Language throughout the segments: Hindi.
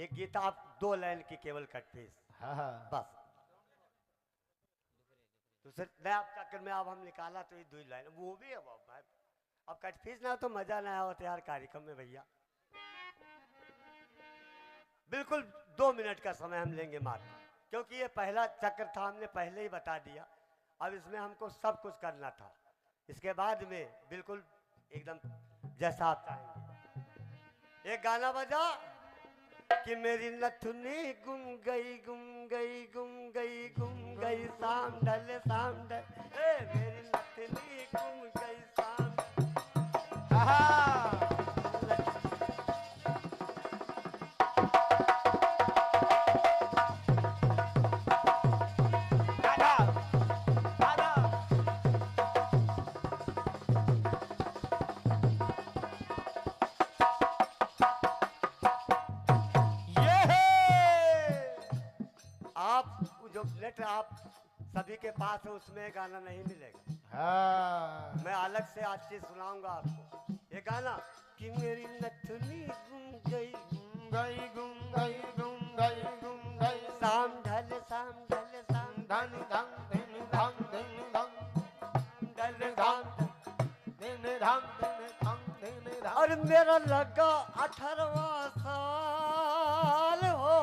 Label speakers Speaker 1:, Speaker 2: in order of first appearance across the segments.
Speaker 1: एक गीत आप 2 लाइन की केवल कट फीस।
Speaker 2: हाँ
Speaker 1: बस दूसरे नया चक्कर में अब हम निकाला तो ये 2 लाइन वो भी है। अब कट फीस ना हो तो मजा ना होता यार कार्यक्रम में भैया। बिल्कुल 2 मिनट का समय हम लेंगे मात्र, क्योंकि ये पहला चक्कर था, हमने पहले ही बता दिया। अब इसमें हमको सब कुछ करना था, इसके बाद में बिल्कुल एकदम जैसा आप चाहेंगे। एक गाना बजा कि मेरी नथुनी गुम गई गुम गई गुम गई गुम गई शाम ढले शाम ढले, मेरी नथुनी गुम गई शाम। आप सभी के पास है, उसमें गाना नहीं मिलेगा।
Speaker 2: हाँ।
Speaker 1: मैं अलग से आज चीज सुनाऊंगा आपको। ये गाना कि मेरी नथुनी गुम गई गुम गई गुम गई गुम गई गुम गई शाम ढल शाम ढल शाम धन धन धन धन धन धन ढल धाम धन धाम धन धाम। और मेरा लगा 18वां साल हो।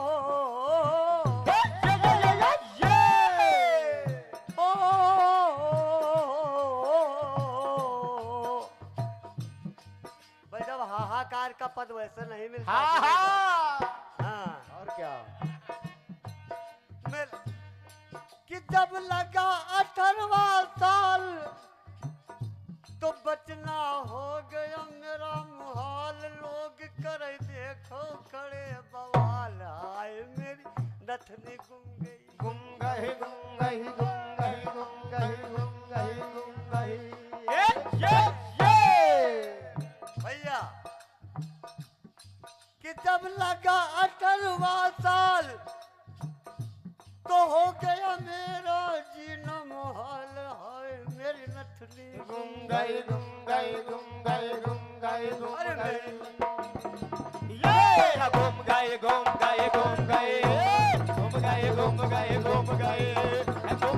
Speaker 1: हाहाकार का पद वैसे नहीं मिलता। हाँ।
Speaker 2: और क्या
Speaker 1: कि जब लगा 18वां साल तो बचना हो गया मेरा मुहाल। लोग करे देखो खड़े बवाल, आए मेरी नथनी गुम गई गुम गई गुम गई गुम गई गुम गई गुम गई गुम गई। भैया कि जब लगा 18वां साल तो हो गया मेरा जीना मुहाल। हाय मेरी नथनी गुम गई गुम गई गुम गई गुम गई गुम गई। ये गुम गई गुम गई गुम गई गुम गई गुम गई गुम गई गुम गई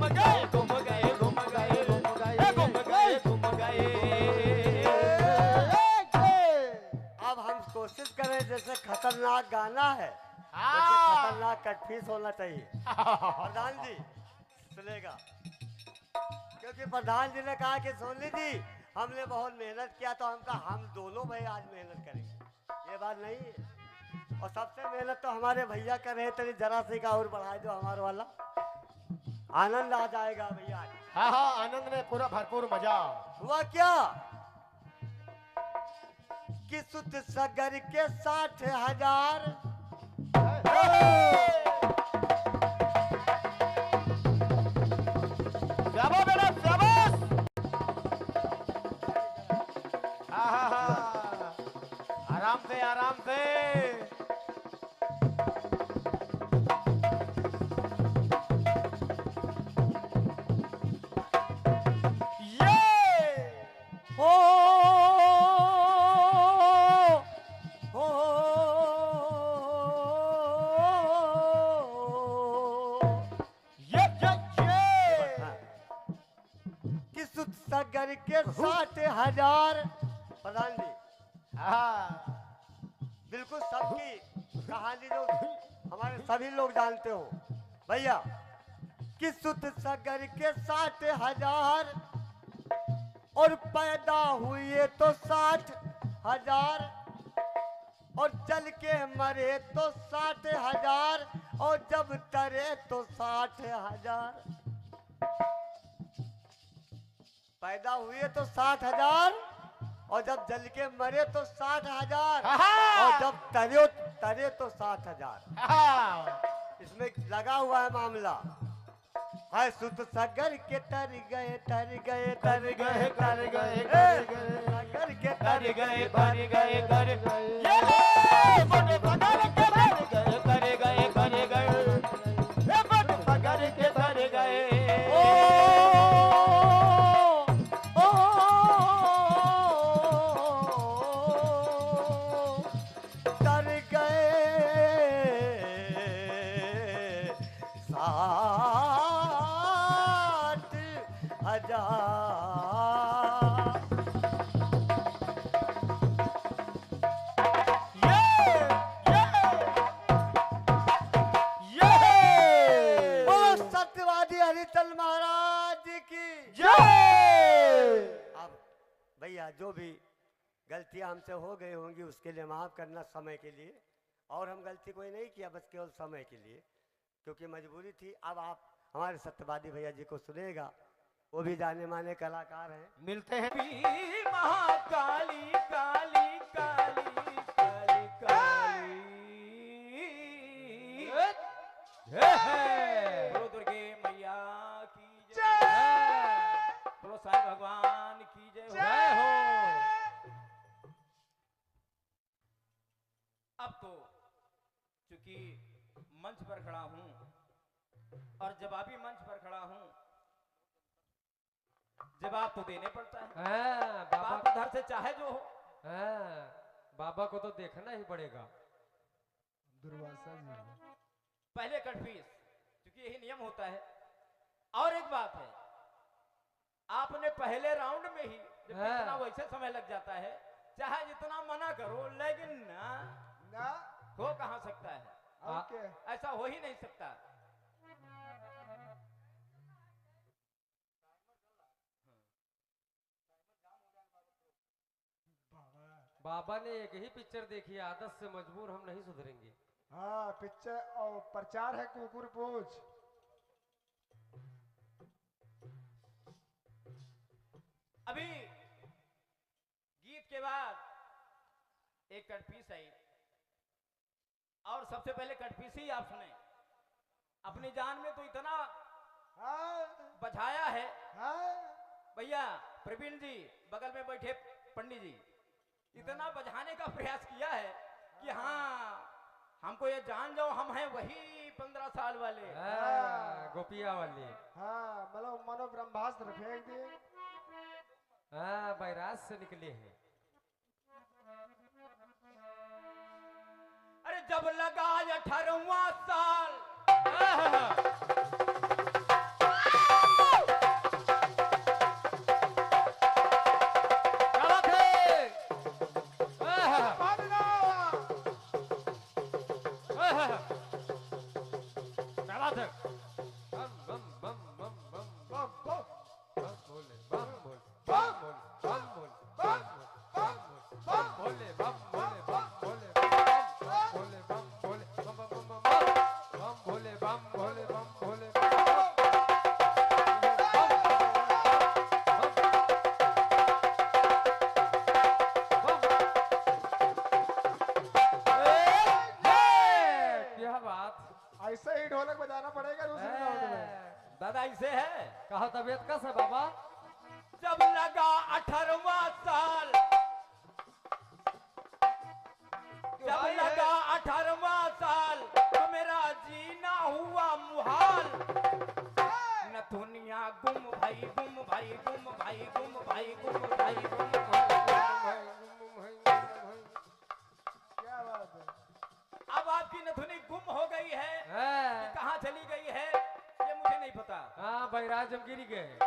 Speaker 1: गुम गई गुम गई गुम गई गुम गई गुम गई। अब हम कोशिश करें जैसे खतरनाक गाना है वैसे खतरनाक कटफीस होना चाहिए। प्रधान जी सुनेगा, क्योंकि प्रधान जी ने कहा कि सोनी जी हमने बहुत मेहनत किया, तो हम कहा हम दोनों भाई आज मेहनत करेंगे। ये बात नहीं है, और सबसे मेहनत तो हमारे भैया कर रहे थे। जरा सी का और बढ़ा दो हमारे वाला, आनंद आ जाएगा भैया।
Speaker 2: हाँ हाँ आनंद में पूरा भरपूर मजा
Speaker 1: हुआ। क्या कि सुत सगर के 60,000
Speaker 2: आराम से आराम से।
Speaker 1: सगर के 60,000 प्रधान जी। बिल्कुल सबकी कहानी जो हमारे सभी लोग जानते हो भैया कि सुत सगर के 60,000 और पैदा हुए तो 60,000 और चल के मरे तो 60,000 और जब तरे तो 60,000। पैदा हुए तो 60,000 और जब जल के मरे तो 60,000 और जब तरे तो 60,000। इसमें लगा हुआ है मामला। है सुत सगर के तर गए तर गए तर गए तर गए सगर के तर गए तर गए तर या जो भी गलतियां हमसे हो गई होंगी उसके लिए माफ़ करना समय के लिए। और हम गलती कोई नहीं किया, बस केवल समय के लिए, क्योंकि मजबूरी थी। अब आप हमारे सत्यवादी भैया जी को सुनेगा, वो भी जाने माने कलाकार हैं।
Speaker 2: मिलते हैं।
Speaker 3: महाकाली काली काली काली काली बोलो दुर्गे मैया की जय, बोलो साईं भगवान की जय हो। अब तो चूंकि मंच पर खड़ा हूं और जवाबी मंच पर खड़ा हूं, जवाब तो देने पड़ता है।
Speaker 2: बाबा
Speaker 3: बात उधर से चाहे जो हो।
Speaker 2: बाबा को तो देखना ही पड़ेगा।
Speaker 4: दुर्वासा जी
Speaker 3: पहले कटपीस, क्योंकि यही नियम होता है। और एक बात है, आपने पहले राउंड में ही जब इतना वैसे समय लग जाता है, चाहे जितना मना करो, लेकिन ना हो कहां सकता है।
Speaker 4: ओके
Speaker 3: ऐसा हो ही नहीं सकता।
Speaker 2: बाबा ने एक ही पिक्चर देखी है, आदत से मजबूर हम नहीं सुधरेंगे।
Speaker 4: हाँ पिक्चर और प्रचार है कुकुर पूछ।
Speaker 3: अभी गीत के बाद एक कटपीस आई, और सबसे पहले कटपीस ही आप सुने। अपनी जान में तो इतना बझाया है भैया। प्रवीण जी बगल में बैठे पंडित जी, इतना बझाने का प्रयास किया है कि हाँ हमको ये जान जाओ, हम हैं वही 15 साल वाले।
Speaker 2: गोपिया वाली।
Speaker 4: हाँ मतलब मनो ब्रह्मास्त्र फेंक दिए।
Speaker 2: बैराज से निकले हैं।
Speaker 3: अरे जब लगा 18वां साल,
Speaker 4: ऐसे ही ढोलक बजाना पड़ेगा दूसरे राउंड में।
Speaker 3: दादा इसे है।
Speaker 2: कहा तबीयत कैसे है बाबा?
Speaker 3: जब लगा 18वां साल, जब लगा 18वां साल, तो मेरा जीना हुआ मुहाल। नथुनिया गुम भाई गुम भाई गुम भाई गुम भाई गुम भाई गुम भाई।
Speaker 4: क्या बात है।
Speaker 3: अब आपकी नथुनी गुम हो गई है कि कहाँ चली गई है ये मुझे नहीं पता।
Speaker 2: हाँ बैराज हम गिर गए।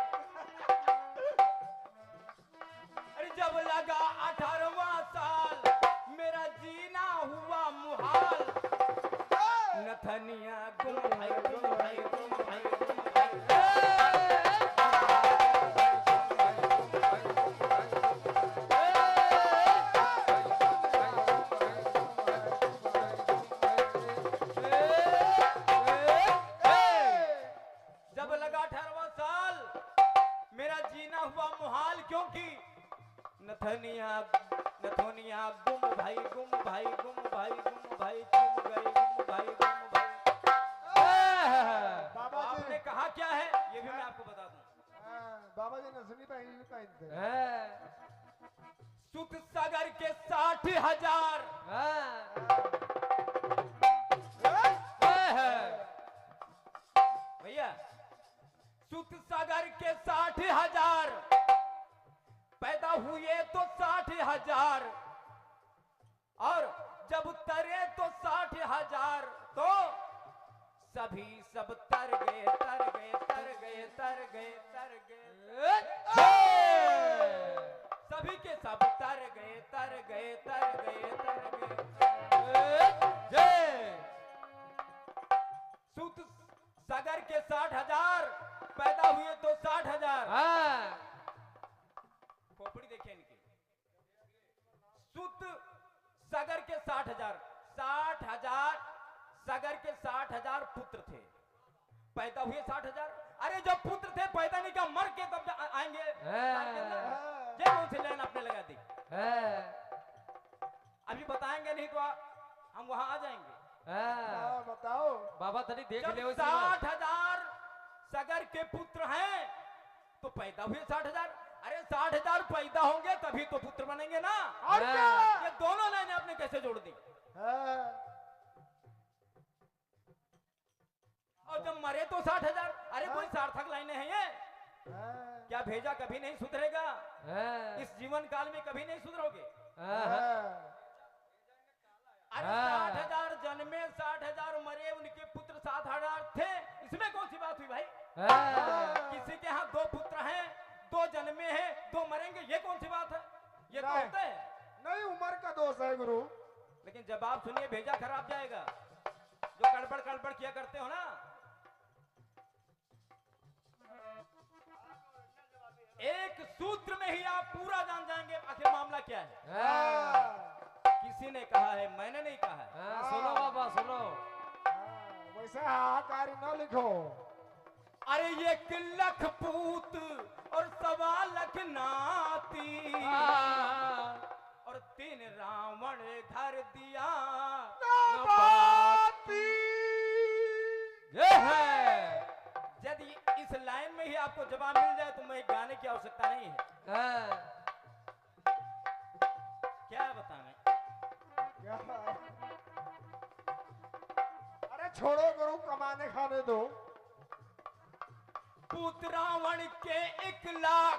Speaker 3: अरे जब लगा 18वां साल, मेरा जीना हुआ मुहाल। नथनिया गुम भाई गुम भाई गुम भाई गुम भाई। जब लगा 18वां साल, मेरा जीना हुआ मुहाल, क्योंकि नथनिया नथुनिया गुम भाई गुम भाई गुम भाई गुम भाई चुम गई गुम भाई गुम भाई।
Speaker 4: बाबा जी
Speaker 3: आपने कहा क्या है ये भी मैं आपको बता दूं।
Speaker 4: बाबा जी नसनी पहनते हैं।
Speaker 3: सुत सागर के 60,000 भैया, सुत सागर के 60,000 पैदा हुए तो 60,000, और जब तरे तो 60,000, तो सभी सब तर गए तर गए तर गए तर गए तर गए, सभी के सब तर गए तर गए तर गए तर गए। सुत सागर के 60,000 पैदा हुए तो 60,000। खोपड़ी देखिए इनकी। सगर के 60,000 पुत्र थे, पैदा हुए 60,000। अरे जब पुत्र थे पैदा नहीं किया, मर के तब आएंगे। ये कौन सी लाइन आपने लगा दी? अभी बताएंगे नहीं तो हम वहां आ जाएंगे।
Speaker 4: बताओ
Speaker 2: बाबा तनी देख ले।
Speaker 3: 60,000 सगर के पुत्र हैं तो पैदा हुए 60,000। अरे 60,000 पैदा होंगे तभी तो पुत्र बनेंगे ना।
Speaker 4: और क्या?
Speaker 3: ये दोनों लाइन आपने कैसे जोड़ दी? और जब मरे तो 60,000। अरे कोई सार्थक लाइनें हैं ये? क्या भेजा कभी नहीं सुधरेगा? इस जीवन काल में कभी नहीं सुधरोगे। अरे 60,000 जन्मे, 60,000 मरे, उनके पुत्र 7,000 थे, इसमें कौन सी बात हुई भाई? किसी के यहाँ 2 पुत्र हैं, 2 जन्मे हैं, 2 मरेंगे, ये कौन सी बात है? ये तो होता है
Speaker 4: नहीं, उम्र का दोष है गुरु।
Speaker 3: लेकिन जब आप सुनिए भेजा खराब जाएगा। जो गड़बड़ किया करते हो ना, एक सूत्र में ही आप पूरा जान जाएंगे आखिर मामला क्या है। किसी ने कहा है, मैंने नहीं कहा है।
Speaker 2: सुनो बाबा सुनो।
Speaker 4: वैसे हाहाकार न लिखो।
Speaker 3: अरे 1 लाख पूत और 1.25 लाख नाती, और 3 रावण धर दिया
Speaker 2: ये है।
Speaker 3: यदि इस लाइन में ही आपको जवाब मिल जाए तो मैं गाने की आवश्यकता नहीं है। क्या बताएं?
Speaker 4: अरे छोड़ो गुरु, कमाने खाने दो।
Speaker 3: पूत रावण के 1 लाख,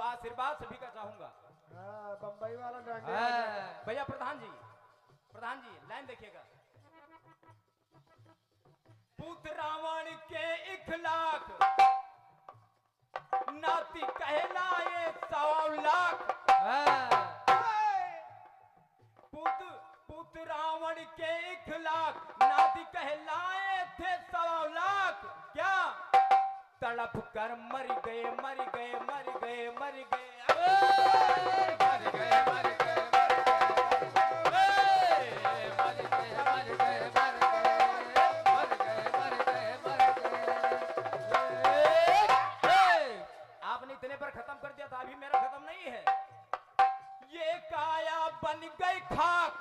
Speaker 3: आशीर्वाद सभी का चाहूंगा।
Speaker 4: बंबई वाला
Speaker 3: भैया प्रधान जी लाइन देखिएगा। पुत्र रावण के 1 लाख, नाती कहलाए 1.25 लाख। पुत्र रावण के 1 लाख, नाती कहलाए थे 1.25 लाख। क्या तड़प कर मर गए, मर गए, मर गए, मर गए, मर गए, मर गए, आपने इतने पर खत्म कर दिया था, अभी मेरा खत्म नहीं है। ये काया बन गई खाक,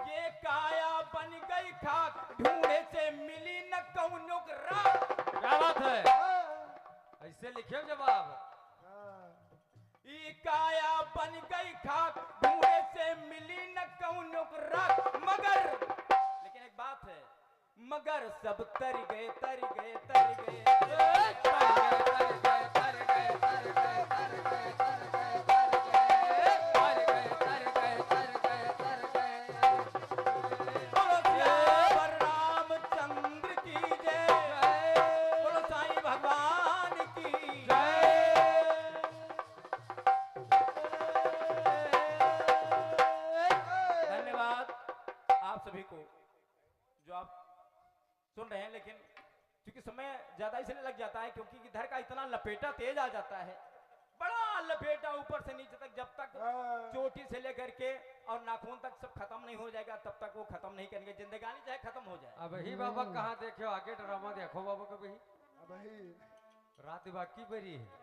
Speaker 3: ये काया बन गई खाक, ढूंढे से मिली न कौनो रात।
Speaker 2: क्या बात है? ऐसे लिखे जवाब।
Speaker 3: ये काया बन गई खाक, ढूंढे से मिली न कौनो रात। मगर लेकिन एक बात है, मगर सब तर गए, तर गए, तर गए, तर गए, तर गए, तर गए, तर गए, तर गए, तर गए, तर गए, तर गए, तर गए, तर गए, तर गए। बोलो श्याम रामचंद्र की जय, बोलो साईं भगवान की जय। धन्यवाद आप सभी को जो आप सुन रहे हैं। लेकिन क्योंकि समय ज्यादा इसलिए लग जाता है क्योंकि इधर का इतना लपेटा तेज आ जाता है, बड़ा जाल लपेटा ऊपर से नीचे तक, जब तक
Speaker 4: हाँ।
Speaker 3: चोटी से लेकर के और नाखून तक सब खत्म नहीं हो जाएगा तब तक वो खत्म नहीं करेंगे, जिंदगानी चाहे खत्म हो जाए।
Speaker 2: अब ही बाबा कहाँ देखो, आगे ड्रामा देखो बाबा कभी
Speaker 4: अब ही
Speaker 2: रात बाकी बरी है।